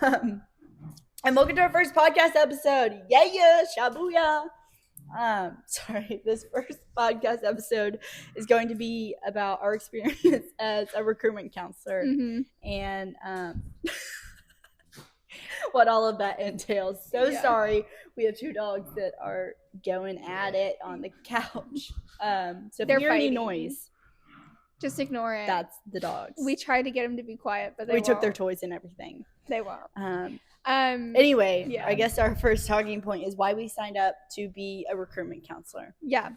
And welcome to our first podcast episode. Yeah, shabuya. Sorry, this first podcast episode is going to be about our experience as a recruitment counselor and what all of that entails. Sorry, we have two dogs that are going at it on the couch. So if you hear any noise, just ignore it. That's the dogs. We tried to get them to be quiet, but we took their toys and everything. They won't. Anyway, I guess our first talking point is why we signed up to be a recruitment counselor. Yeah.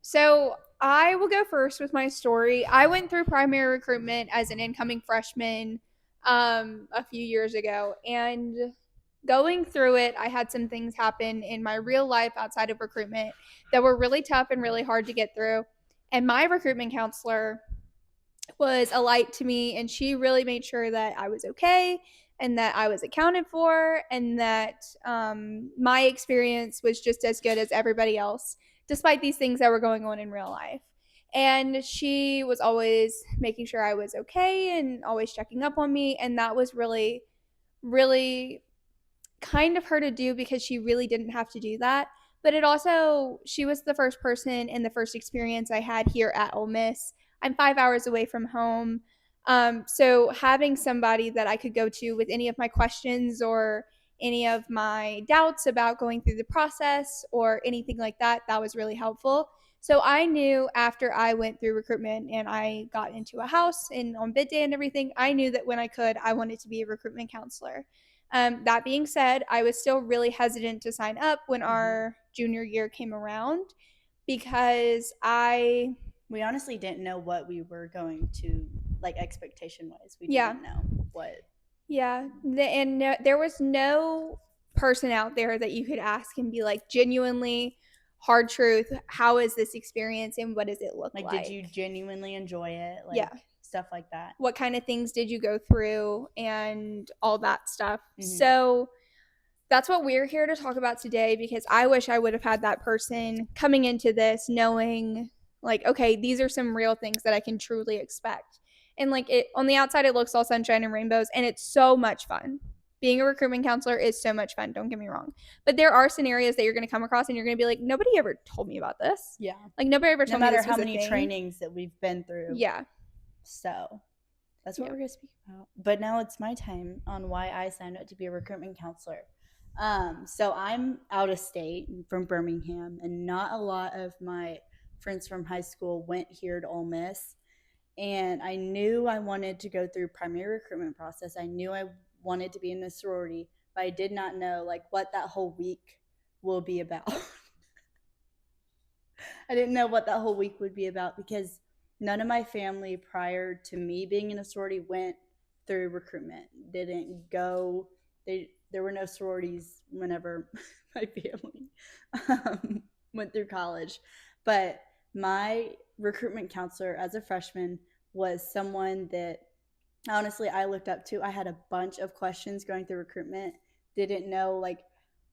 So I will go first with my story. I went through primary recruitment as an incoming freshman a few years ago, and going through it, I had some things happen in my real life outside of recruitment that were really tough and really hard to get through. And my recruitment counselor was a light to me, and she really made sure that I was okay and that I was accounted for, and that my experience was just as good as everybody else, despite these things that were going on in real life. And she was always making sure I was okay and always checking up on me, and that was really, really kind of her to do, because she really didn't have to do that. But it also, she was the first person and the first experience I had here at Ole Miss. I'm 5 hours away from home. So having somebody that I could go to with any of my questions or any of my doubts about going through the process or anything like that, that was really helpful. So I knew after I went through recruitment and I got into a house and on bid day and everything, I knew that when I could, I wanted to be a recruitment counselor. That being said, I was still really hesitant to sign up when our junior year came around, because we honestly didn't know what we were going to, like, expectation-wise. We didn't know what. Yeah, there was no person out there that you could ask and be like, genuinely, hard truth, how is this experience and what does it look like? Did you genuinely enjoy it? Stuff like that. What kind of things did you go through and all that stuff? So that's what we're here to talk about today, because I wish I would have had that person coming into this knowing, like, okay, these are some real things that I can truly expect. And like, it on the outside, it looks all sunshine and rainbows, and it's so much fun. Being a recruitment counselor is so much fun, don't get me wrong. But there are scenarios that you're going to come across and you're going to be like, nobody ever told me about this. Yeah. Like, nobody ever told me this was a thing. No matter how many trainings that we've been through. Yeah. So that's what we're going to speak about. But now it's my time on why I signed up to be a recruitment counselor. So I'm out of state from Birmingham, and not a lot of my friends from high school went here to Ole Miss. And I knew I wanted to go through primary recruitment process. I knew I wanted to be in a sorority, but I did not know like what that whole week will be about. I didn't know what that whole week would be about, because none of my family prior to me being in a sorority went through recruitment. Didn't go. There were no sororities whenever my family went through college. But my recruitment counselor as a freshman was someone that honestly I looked up to. I had a bunch of questions going through recruitment. Didn't know like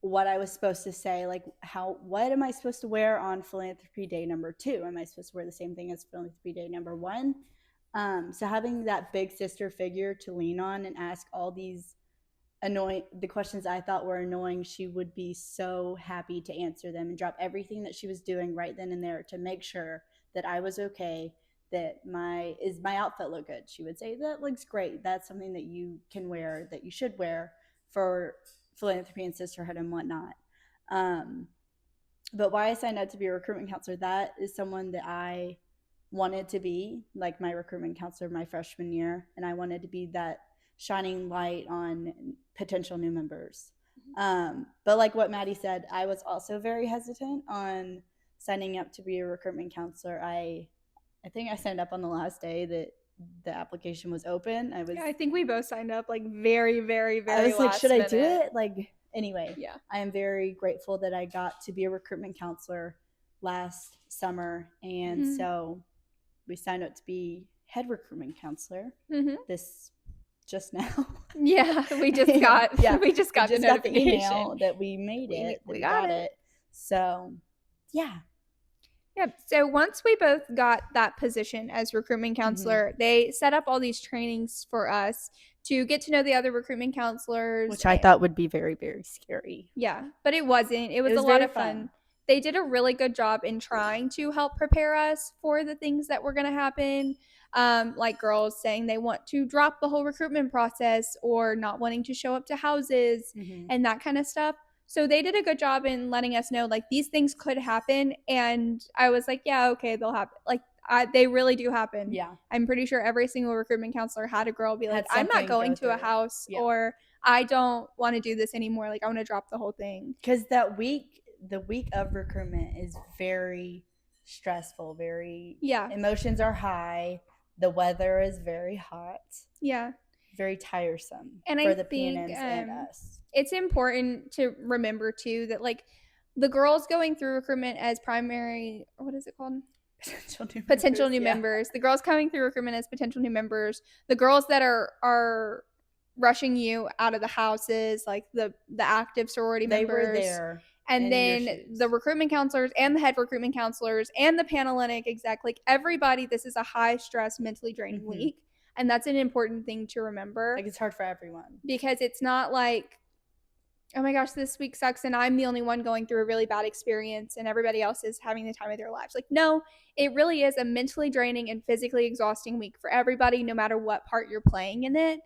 what I was supposed to say, like what am I supposed to wear on philanthropy day number 2? Am I supposed to wear the same thing as philanthropy day number 1? So having that big sister figure to lean on and ask all these the questions I thought were annoying, she would be so happy to answer them and drop everything that she was doing right then and there to make sure that I was okay, that my outfit look good. She would say, that looks great. That's something that you can wear, that you should wear for philanthropy and sisterhood and whatnot. But why I signed up to be a recruitment counselor, that is someone that I wanted to be, like my recruitment counselor my freshman year, and I wanted to be that shining light on potential new members. But like what Maddie said, I was also very hesitant on signing up to be a recruitment counselor. I think I signed up on the last day that the application was open. I think we both signed up like very, very, very. I was like, should minute. I do it? Like, anyway, yeah. I am very grateful that I got to be a recruitment counselor last summer, and so we signed up to be head recruitment counselor this just now. Yeah, we just got the notification. The email that we made it. We got it. So, yeah. Yeah. So once we both got that position as recruitment counselor, they set up all these trainings for us to get to know the other recruitment counselors. Which I thought would be very, very scary. Yeah, but it wasn't. It was a lot very of fun. They did a really good job in trying to help prepare us for the things that were going to happen. Like girls saying they want to drop the whole recruitment process or not wanting to show up to houses and that kind of stuff. So they did a good job in letting us know like these things could happen. And I was like, yeah, okay, they'll happen. Like they really do happen. Yeah. I'm pretty sure every single recruitment counselor had a girl be like, I'm not going to a house or I don't want to do this anymore. Like I want to drop the whole thing. Because the week of recruitment is very stressful, emotions are high. The weather is very hot. Yeah. Very tiresome and for the PNMs and us. It's important to remember too that like the girls going through recruitment as primary, what is it called? Potential new members. The girls coming through recruitment as potential new members. The girls that are rushing you out of the houses, like the active sorority members. They were there. And then the recruitment counselors and the head recruitment counselors and the Panhellenic exec, like everybody, this is a high stress, mentally draining week. And that's an important thing to remember. Like it's hard for everyone. Because it's not like, oh my gosh, this week sucks and I'm the only one going through a really bad experience and everybody else is having the time of their lives. Like, no, it really is a mentally draining and physically exhausting week for everybody, no matter what part you're playing in it.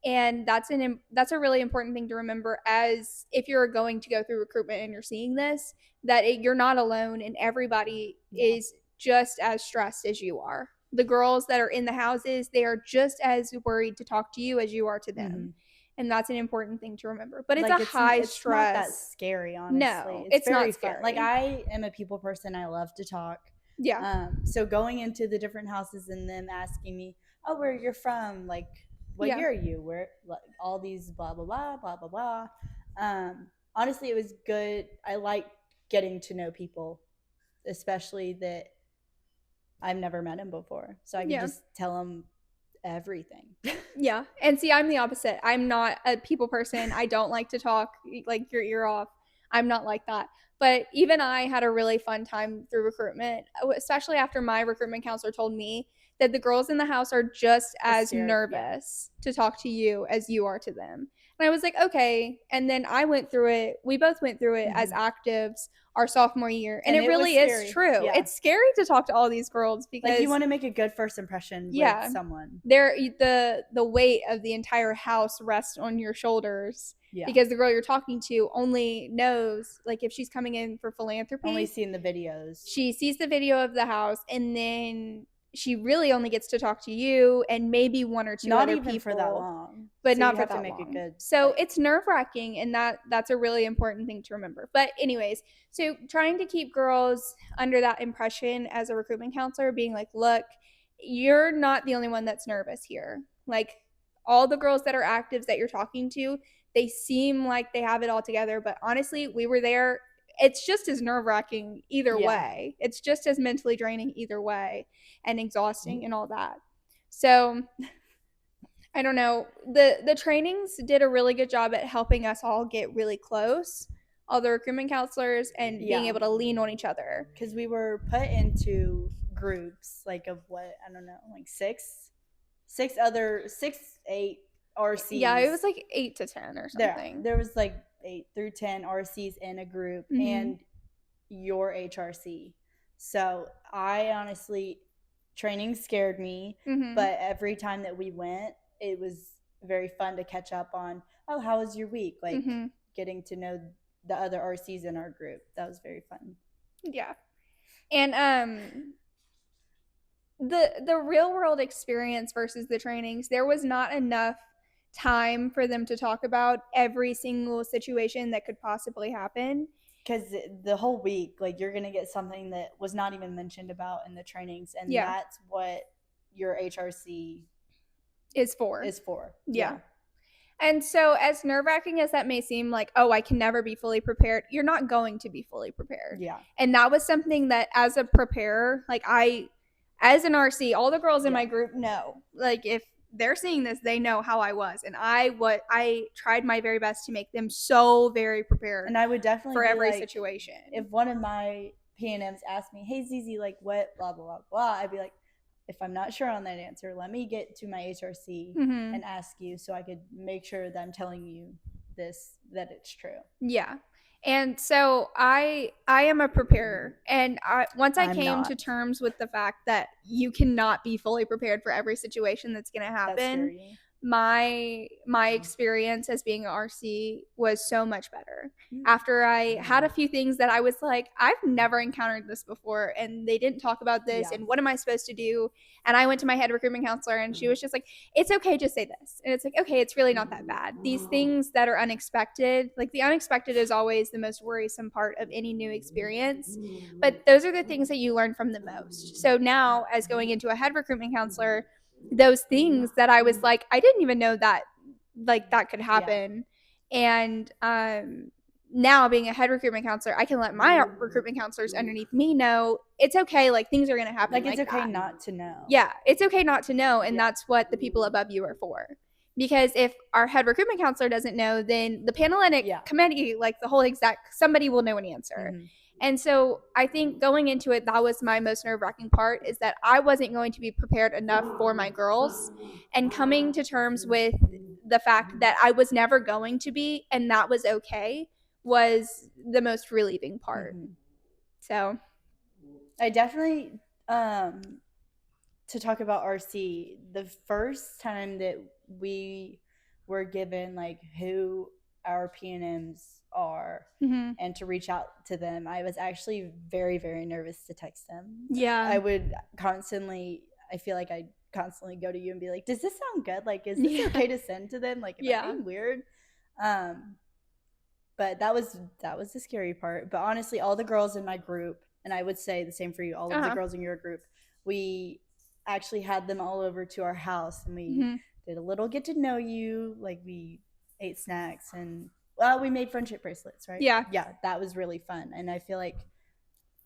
And that's a really important thing to remember as if you're going to go through recruitment and you're seeing this, that you're not alone and everybody is just as stressed as you are. The girls that are in the houses, they are just as worried to talk to you as you are to them. And that's an important thing to remember. But it's like high stress. It's not that scary, honestly. No, it's not scary. Fun. Like I am a people person. I love to talk. Yeah. So going into the different houses and them asking me, oh, where you're from, like, what year are you? Where, like, all these blah blah blah blah blah blah. Honestly, it was good. I like getting to know people, especially that I've never met them before, so I can just tell them everything. Yeah, and see, I'm the opposite. I'm not a people person. I don't like to talk like your ear off. I'm not like that. But even I had a really fun time through recruitment, especially after my recruitment counselor told me that the girls in the house are just as nervous to talk to you as you are to them. And I was like, okay. And then I went through it. We both went through it as actives our sophomore year. And it really is true. Yeah. It's scary to talk to all these girls because like you want to make a good first impression with someone. The weight of the entire house rests on your shoulders. Yeah. Because the girl you're talking to only knows, like, if she's coming in for philanthropy. Only seeing the videos. She sees the video of the house, and then she really only gets to talk to you and maybe one or two other people. Not even for that long. But so not for that long. It good, so it's nerve-wracking, and that's a really important thing to remember. But anyways, so trying to keep girls under that impression as a recruitment counselor, being like, look, you're not the only one that's nervous here. Like, all the girls that are actives that you're talking to, they seem like they have it all together, but honestly, we were there. It's just as nerve-wracking either way. It's just as mentally draining either way and exhausting and all that. So I don't know. The trainings did a really good job at helping us all get really close, all the recruitment counselors, and being able to lean on each other. Because we were put into groups, like, of what, I don't know, like 8 RCs. Yeah, it was like 8 to 10 or something. There was like 8 through 10 RCs in a group and your HRC. So I honestly, training scared me, but every time that we went, it was very fun to catch up on, oh, how was your week? Like getting to know the other RCs in our group. That was very fun. Yeah. And the real world experience versus the trainings, there was not enough time for them to talk about every single situation that could possibly happen. Because the whole week, like, you're going to get something that was not even mentioned about in the trainings. And that's what your HRC is for. Yeah. And so as nerve-wracking as that may seem, like, oh, I can never be fully prepared, you're not going to be fully prepared. Yeah. And that was something that as a preparer, like, as an RC, all the girls in my group know. Like, if they're seeing this, they know how I was, and I tried my very best to make them so very prepared. And I would definitely for every situation. If one of my PNMs asked me, "Hey Zizi, like, what blah blah blah blah," I'd be like, if I'm not sure on that answer, let me get to my HRC Mm-hmm. and ask you so I could make sure that I'm telling you this, that it's true. Yeah. And so I am a preparer, and once I I'm came not. to terms with the fact that you cannot be fully prepared for every situation that's going to That happen, scare you. my experience as being an RC was so much better. After I had a few things that I was like, I've never encountered this before, and they didn't talk about this, Yeah. and what am I supposed to do? And I went to my head recruitment counselor, and she was just like, it's okay, just say this. And it's like, okay, it's really not that bad. These things that are unexpected, like the unexpected is always the most worrisome part of any new experience, but those are the things that you learn from the most. So now, as going into a head recruitment counselor, those things that I was like, I didn't even know that like that could happen. Yeah. And now being a head recruitment counselor, I can let my recruitment counselors underneath me know it's okay, like things are going to happen. Like it's okay that. not to know. Yeah, it's okay not to know, and that's what the people above you are for. Because if our head recruitment counselor doesn't know, then the panelitic committee, like the whole exec, somebody will know an answer. Mm-hmm. And so I think going into it, that was my most nerve-wracking part, is that I wasn't going to be prepared enough for my girls, and coming to terms with the fact that I was never going to be, and that was okay, was the most relieving part. Mm-hmm. So I definitely, to talk about RC, the first time that we were given like who our PNMs are, mm-hmm. and to reach out to them, I was actually very, very nervous to text them. Yeah. I would constantly, I feel like I'd constantly go to you and be like, does this sound good? Like, is this okay to send to them? Like, am I being weird? But that was the scary part. But honestly, all the girls in my group, and I would say the same for you, all of the girls in your group, we actually had them all over to our house, and we mm-hmm. did a little get to know you. Like, we ate snacks, and we made friendship bracelets, right? Yeah, that was really fun. And I feel like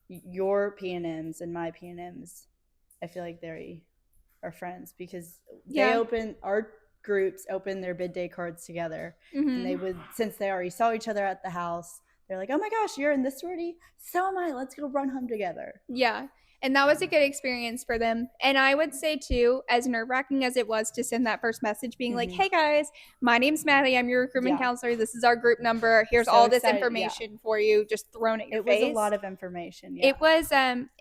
your PNMs and my PNMs, I feel like they are friends, because they open, our groups open their bid day cards together, mm-hmm. and they would, since they already saw each other at the house, they're like, oh my gosh, you're in this sorority? So am I. Let's go run home together. Yeah. And that was a good experience for them. And I would say, too, as nerve-wracking as it was to send that first message being mm-hmm. like, hey, guys, my name's Maddie. I'm your recruitment counselor. This is our group number. Here's so all this information for you, just thrown at your face. It was a lot of information. Yeah.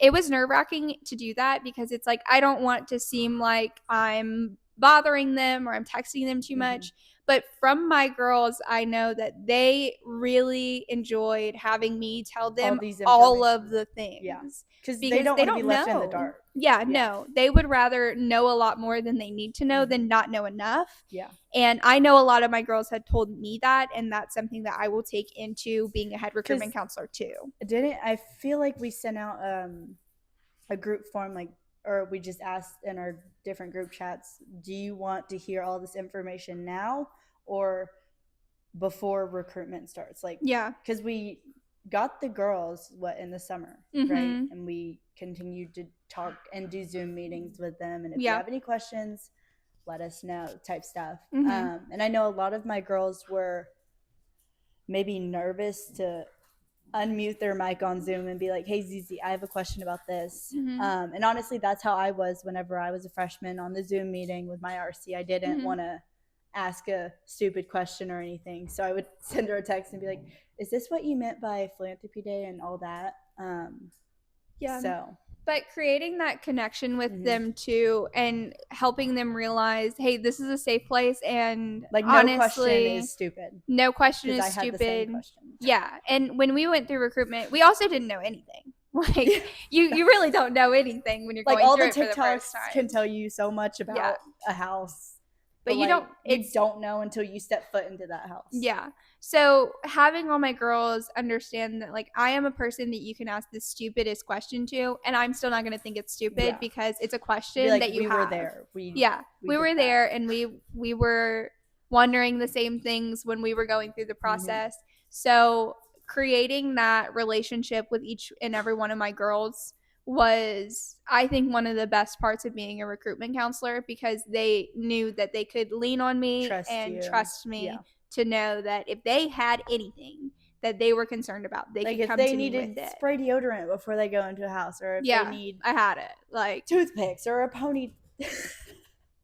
It was nerve-wracking to do that, because it's like, I don't want to seem like I'm bothering them or I'm texting them too much. Mm-hmm. But from my girls, I know that they really enjoyed having me tell them all of the things. Yeah. Because they don't want to be left in the dark. Yeah, no. They would rather know a lot more than they need to know mm-hmm. than not know enough. Yeah. And I know a lot of my girls had told me that, and that's something that I will take into being a head recruitment counselor too. I feel like we sent out a group form, like, or we just asked in our different group chats, do you want to hear all this information now or before recruitment starts? Like, yeah, because we got the girls in the summer, mm-hmm. right? And we continued to talk and do Zoom meetings with them, and if you have any questions, let us know, type stuff. Mm-hmm. And I know a lot of my girls were maybe nervous to unmute their mic on Zoom and be like, hey, Zizi, I have a question about this. Mm-hmm. And honestly, that's how I was whenever I was a freshman on the Zoom meeting with my RC. I didn't mm-hmm. want to ask a stupid question or anything. So I would send her a text and be like, is this what you meant by Philanthropy Day and all that? But creating that connection with mm-hmm. them too, and helping them realize, hey, this is a safe place, and like, no honestly, question is stupid. No question is stupid. The same yeah. And when we went through recruitment, we also didn't know anything. Like, you really don't know anything when you're like, going all through the it for the TikToks first time. can tell you so much about a house. But you like, don't know until you step foot into that house. Yeah. So having all my girls understand that, like, I am a person that you can ask the stupidest question to, and I'm still not going to think it's stupid because it's a question like, that you we have. Were there. We were there, and we were wondering the same things when we were going through the process. Mm-hmm. So creating that relationship with each and every one of my girls was, I think, one of the best parts of being a recruitment counselor, because they knew that they could lean on me and trust me to know that if they had anything, that they were concerned about, they like could if come they to me needed with it. spray deodorant before they go into a house, or if Yeah, they need I had it. Like, toothpicks or a pony.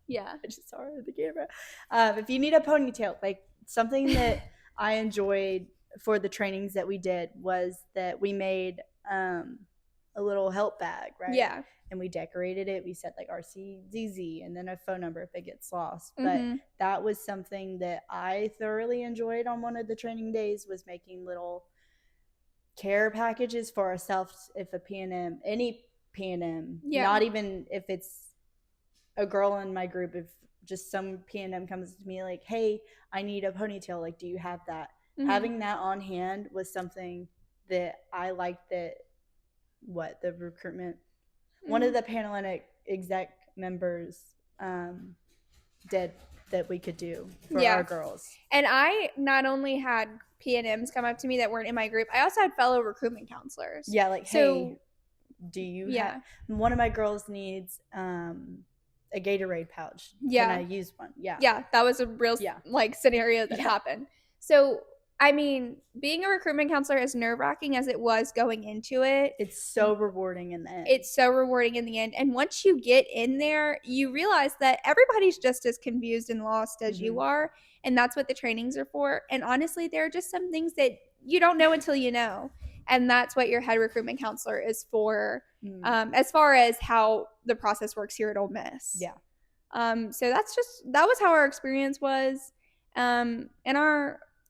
yeah. I just saw her in the camera. If you need a ponytail, like something that I enjoyed for the trainings that we did was that we made a little help bag, right? Yeah. And we decorated it. We said like RC Zizi and then a phone number if it gets lost. But Mm-hmm. that was something that I thoroughly enjoyed on one of the training days, was making little care packages for ourselves if a P&M, any P&M, Yeah. not even if it's a girl in my group, if just some P&M comes to me like, hey, I need a ponytail, like, do you have that? Mm-hmm. Having that on hand was something that I liked, that the recruitment, one of the Panhellenic exec members did, that we could do for our girls. And I not only had P&Ms come up to me that weren't in my group, I also had fellow recruitment counselors. Yeah, like, hey, do you have, one of my girls needs a Gatorade pouch. Yeah. Can I use one? Yeah. Yeah, that was a real like scenario that happened. So, I mean, being a recruitment counselor, as nerve-wracking as it was going into it, it's so rewarding in the end. It's so rewarding in the end. And once you get in there, you realize that everybody's just as confused and lost as you are. And that's what the trainings are for. And honestly, there are just some things that you don't know until you know. And that's what your head recruitment counselor is for, as far as how the process works here at Ole Miss. Yeah. So that was how our experience was.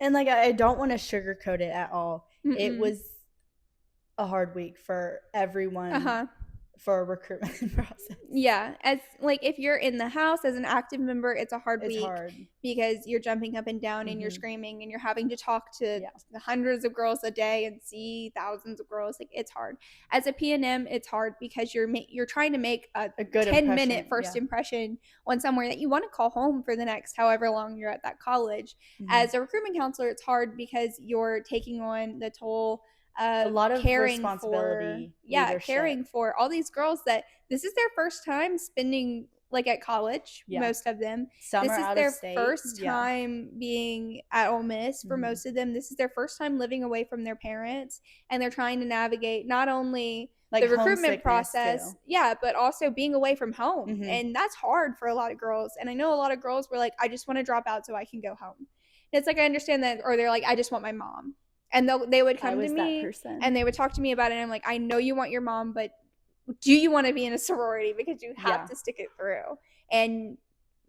And like, I don't want to sugarcoat it at all. Mm-mm. It was a hard week for everyone for a recruitment process. Yeah, as like if you're in the house as an active member, it's a hard week because you're jumping up and down and you're screaming and you're having to talk to hundreds of girls a day and see thousands of girls. Like, it's hard. As a P&M, it's hard because you're trying to make a good 10-minute first impression on somewhere that you want to call home for the next however long you're at that college. As a recruitment counselor, it's hard because you're taking on the toll a lot of responsibility, caring for all these girls that this is their first time spending like at college. Most of them, some this are is out their of state. first time being at Ole Miss. For most of them, this is their first time living away from their parents, and they're trying to navigate not only like the recruitment process, but also being away from home. And that's hard for a lot of girls. And I know a lot of girls were like, I just want to drop out so I can go home. And it's like, I understand that. Or they're like, I just want my mom. And they would come to me and they would talk to me about it. And I'm like, I know you want your mom, but do you want to be in a sorority? Because you have to stick it through and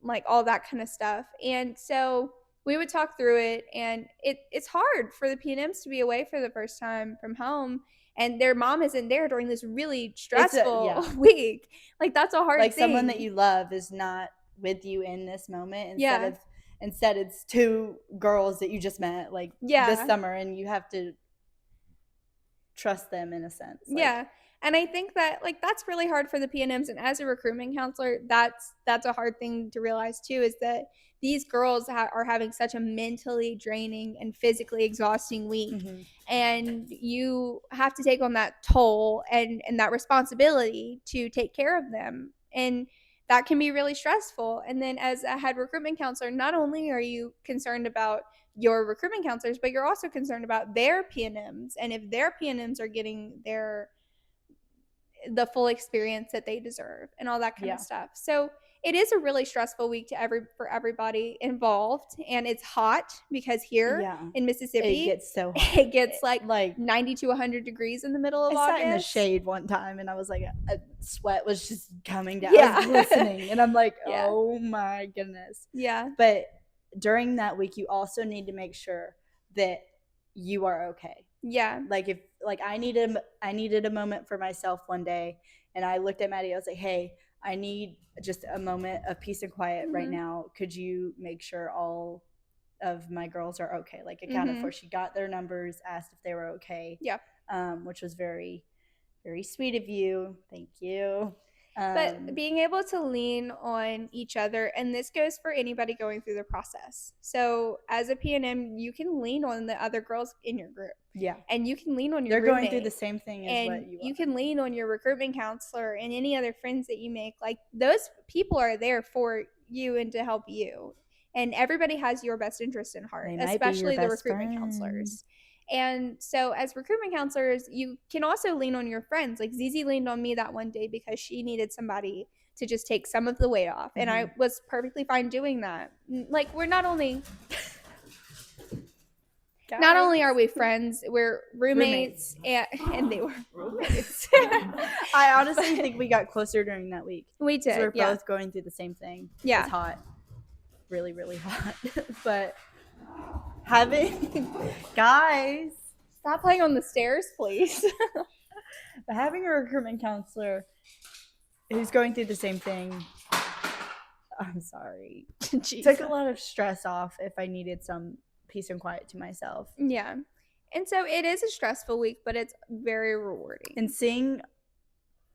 like all that kind of stuff. And so we would talk through it. And it's hard for the P&Ms to be away for the first time from home. And their mom isn't there during this really stressful week. Like, that's a hard thing. Like, someone that you love is not with you in this moment. Instead it's two girls that you just met like this summer, and you have to trust them in a sense. Like, and I think that like that's really hard for the P&Ms, and as a recruitment counselor, that's a hard thing to realize too, is that these girls are having such a mentally draining and physically exhausting week, and you have to take on that toll and that responsibility to take care of them, and that can be really stressful. And then as a head recruitment counselor, not only are you concerned about your recruitment counselors, but you're also concerned about their P&Ms, and if their P&Ms are getting the full experience that they deserve and all that kind of stuff. So it is a really stressful week for everybody involved, and it's hot because here in Mississippi it gets so hot. It gets like 90 to 100 degrees in the middle of August. I sat in the shade one time and I was like, a sweat was just coming down. I was glistening, and I'm like, oh my goodness. But during that week, you also need to make sure that you are okay. Like, if like I needed a moment for myself one day, and I looked at Maddie, I was like, hey, I need just a moment of peace and quiet right now. Could you make sure all of my girls are okay, like accounted for? She got their numbers, asked if they were okay, which was very, very sweet of you. Thank you. But being able to lean on each other, and this goes for anybody going through the process. So as a P&M, you can lean on the other girls in your group. And you can lean on your roommate. They're going through the same thing as what you are. You can lean on your recruitment counselor and any other friends that you make. Like, those people are there for you and to help you. And everybody has your best interest in heart, especially the recruitment counselors. And so as recruitment counselors, you can also lean on your friends. Like Zizi leaned on me that one day because she needed somebody to just take some of the weight off. And I was perfectly fine doing that. Like, we're not only are we friends, we're roommates. And they were roommates. I honestly think we got closer during that week. We did. We're both going through the same thing. Yeah. It's hot. Really, really hot. But having guys, stop playing on the stairs, please. But having a recruitment counselor who's going through the same thing, I'm sorry, took a lot of stress off if I needed some peace and quiet to myself. Yeah. And so it is a stressful week, but it's very rewarding. And seeing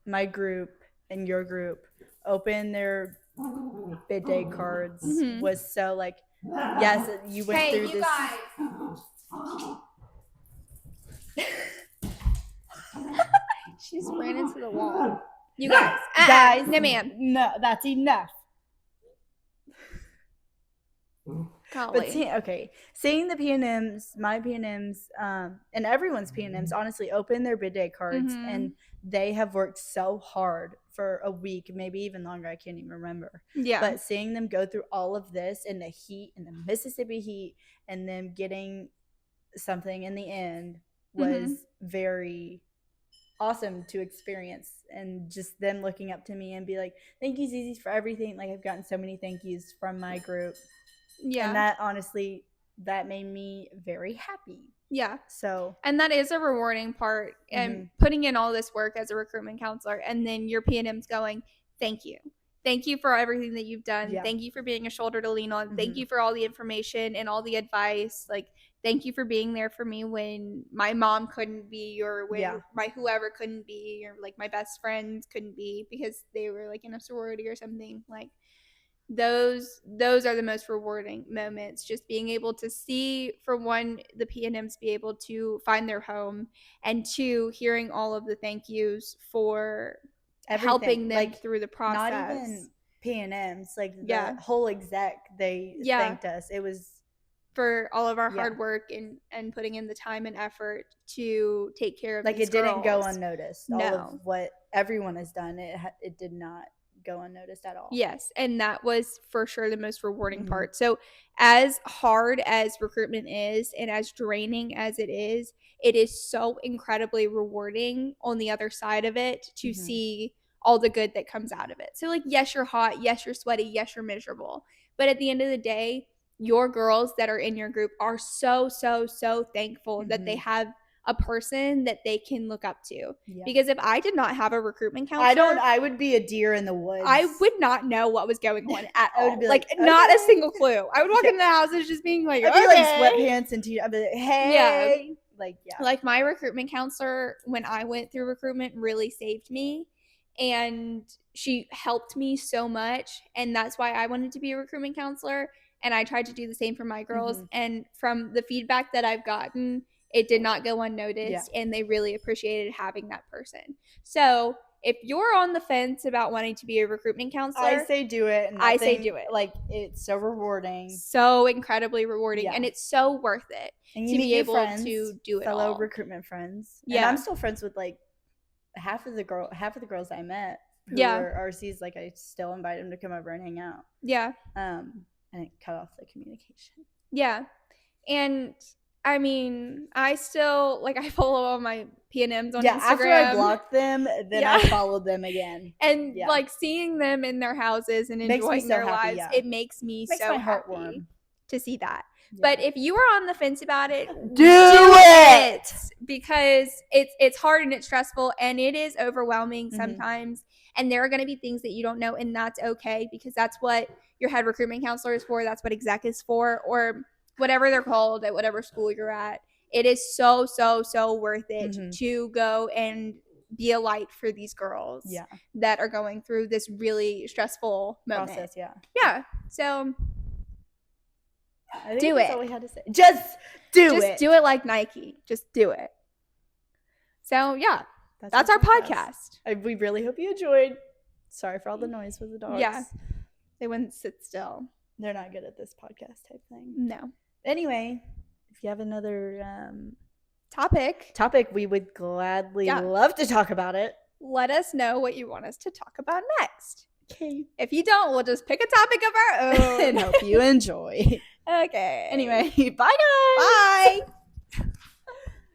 my group and your group open their bid day cards was so like, yes, you went through this. She just ran into the wall. You guys, no ma'am. No, that's enough. Golly. But seeing the PNMs, my PNMs, and everyone's PNMs honestly open their bid day cards, and they have worked so hard for a week, maybe even longer. I can't even remember. Yeah. But seeing them go through all of this in the heat, in the Mississippi heat, and them getting something in the end was very awesome to experience. And just them looking up to me and be like, "Thank you, Zizi, for everything." Like, I've gotten so many thank yous from my group. Yeah. And that honestly, that made me very happy. Yeah. So. And that is a rewarding part. And putting in all this work as a recruitment counselor, and then your PNM's going, "Thank you. Thank you for everything that you've done. Yeah. Thank you for being a shoulder to lean on. Thank you for all the information and all the advice. Like, thank you for being there for me when my mom couldn't be, or when my whoever couldn't be, or like my best friends couldn't be because they were like in a sorority or something." Like, those are the most rewarding moments, just being able to see, for one, the PNMs be able to find their home, and two, hearing all of the thank yous for helping them through the process. Not even PNMs, like the whole exec, they thanked us. It was for all of our hard work and putting in the time and effort to take care of these it didn't girls. go unnoticed. All of what everyone has done, it did not go unnoticed at all. Yes, and that was for sure the most rewarding part. So as hard as recruitment is and as draining as it is so incredibly rewarding on the other side of it to see all the good that comes out of it. So like, yes, you're hot, yes, you're sweaty, yes, you're miserable, but at the end of the day, your girls that are in your group are so thankful that they have a person that they can look up to. Because if I did not have a recruitment counselor, I would be a deer in the woods. I would not know what was going on at all. I would be like not a single clue. I would walk into the houses just being like, I'd be like sweatpants and I'd be like, hey. Like my recruitment counselor, when I went through recruitment, really saved me, and she helped me so much, and that's why I wanted to be a recruitment counselor, and I tried to do the same for my girls. And from the feedback that I've gotten, it did not go unnoticed, and they really appreciated having that person. So if you're on the fence about wanting to be a recruitment counselor, I say do it. I say do it. Like, it's so rewarding. So incredibly rewarding. And it's so worth it and to be able to do it all. Fellow recruitment friends. Yeah. And I'm still friends with like half of the girls I met who are RCs. Like, I still invite them to come over and hang out. Yeah. And it cut off the communication. Yeah. And I mean, I still, like, I follow all my PNMs on Instagram. After I blocked them, then I followed them again. And, like, seeing them in their houses and enjoying their lives, it makes me so happy to see that. Yeah. But if you are on the fence about it, do it! Because it's hard and it's stressful and it is overwhelming sometimes. And there are going to be things that you don't know, and that's okay, because that's what your head recruitment counselor is for. That's what exec is for, or whatever they're called at whatever school you're at. It is so worth it to go and be a light for these girls that are going through this really stressful moment. Yeah. So I think do that's it. all we had to say. Just do it. Just do it like Nike. Just do it. So yeah, that's our podcast. We really hope you enjoyed. Sorry for all the noise with the dogs. Yeah. They wouldn't sit still. They're not good at this podcast type thing. No. Anyway, if you have another topic, we would gladly love to talk about it. let us know what you want us to talk about next. Okay. If you don't, we'll just pick a topic of our own and hope you enjoy. Okay. Anyway, bye guys. Bye.